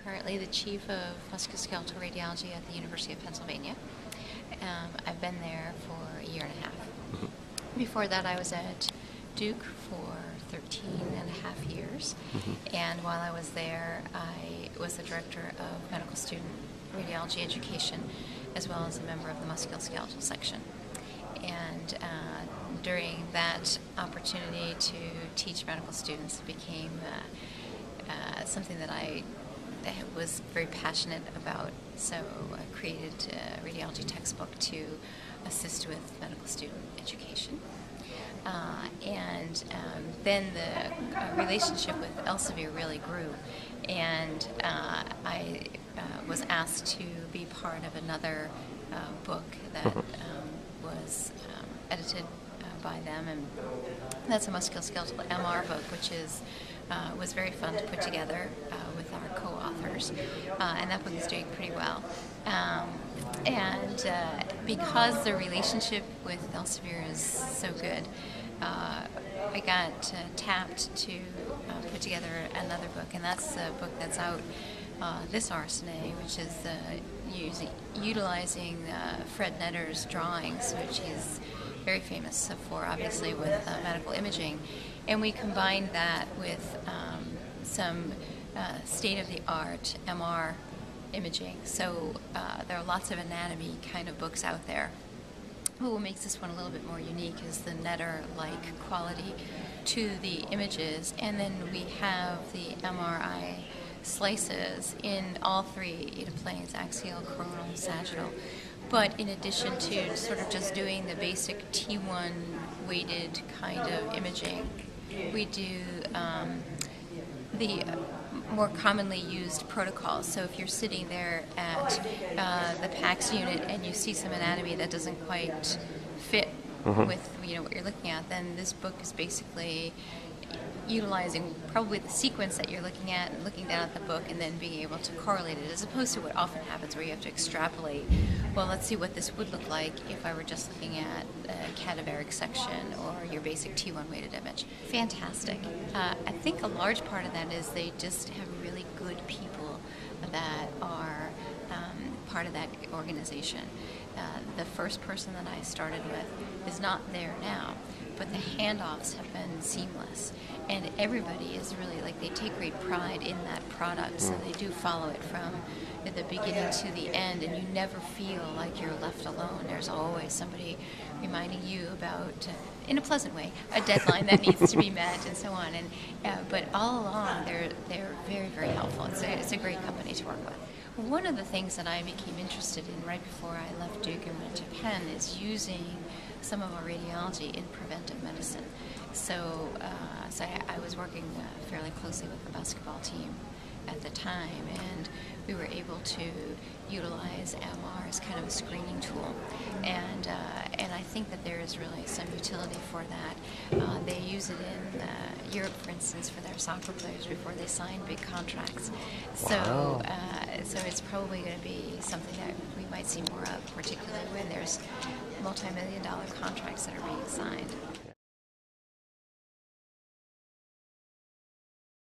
currently the Chief of Musculoskeletal Radiology at the University of Pennsylvania. I've been there for a year and a half. Mm-hmm. Before that, I was at Duke for 13 and a half years. Mm-hmm. And while I was there, I was the Director of Medical Student Radiology Education, as well as a member of the Musculoskeletal section. And during that opportunity to teach medical students became something that I was very passionate about. So I created a radiology textbook to assist with medical student education. Then the relationship with Elsevier really grew, and I was asked to be part of another book that was edited by them, and that's a musculoskeletal MR book, which was very fun to put together with our co-authors, and that book is doing pretty well. Because the relationship with Elsevier is so good, I got tapped to put together another book, and that's a book that's out this RSNA, which is utilizing Fred Netter's drawings, which he's very famous for, obviously, with medical imaging. And we combined that with some state-of-the-art MR imaging. So there are lots of anatomy kind of books out there. But what makes this one a little bit more unique is the Netter-like quality to the images. And then we have the MRI slices in all three planes: axial, coronal, sagittal. But in addition to sort of just doing the basic T1 weighted kind of imaging, we do the more commonly used protocols. So if you're sitting there at the PACS unit and you see some anatomy that doesn't quite fit with what you're looking at, then this book is basically utilizing probably the sequence that you're looking at and looking down at the book and then being able to correlate it, as opposed to what often happens where you have to extrapolate. Well, let's see what this would look like if I were just looking at a cadaveric section or your basic T1 weighted image. Fantastic. I think a large part of that is they just have really good people that are part of that organization. The first person that I started with is not there now, but the handoffs have been seamless, and everybody is really, like, they take great pride in that product, so they do follow it from the beginning to the end, and you never feel like you're left alone. There's always somebody reminding you about, in a pleasant way, a deadline that needs to be met and so on. And but all along, they're very, very helpful. It's a great company to work with. One of the things that I became interested in right before I left Duke and went to Penn is using some of our radiology in preventive medicine. So, I was working fairly closely with the basketball team at the time, and we were able to utilize MR as kind of a screening tool, and I think that there is really some utility for that. They use it in Europe, for instance, for their soccer players before they sign big contracts. So, so it's probably going to be something that we might see more of, particularly when there's multi-million-dollar contracts that are being signed.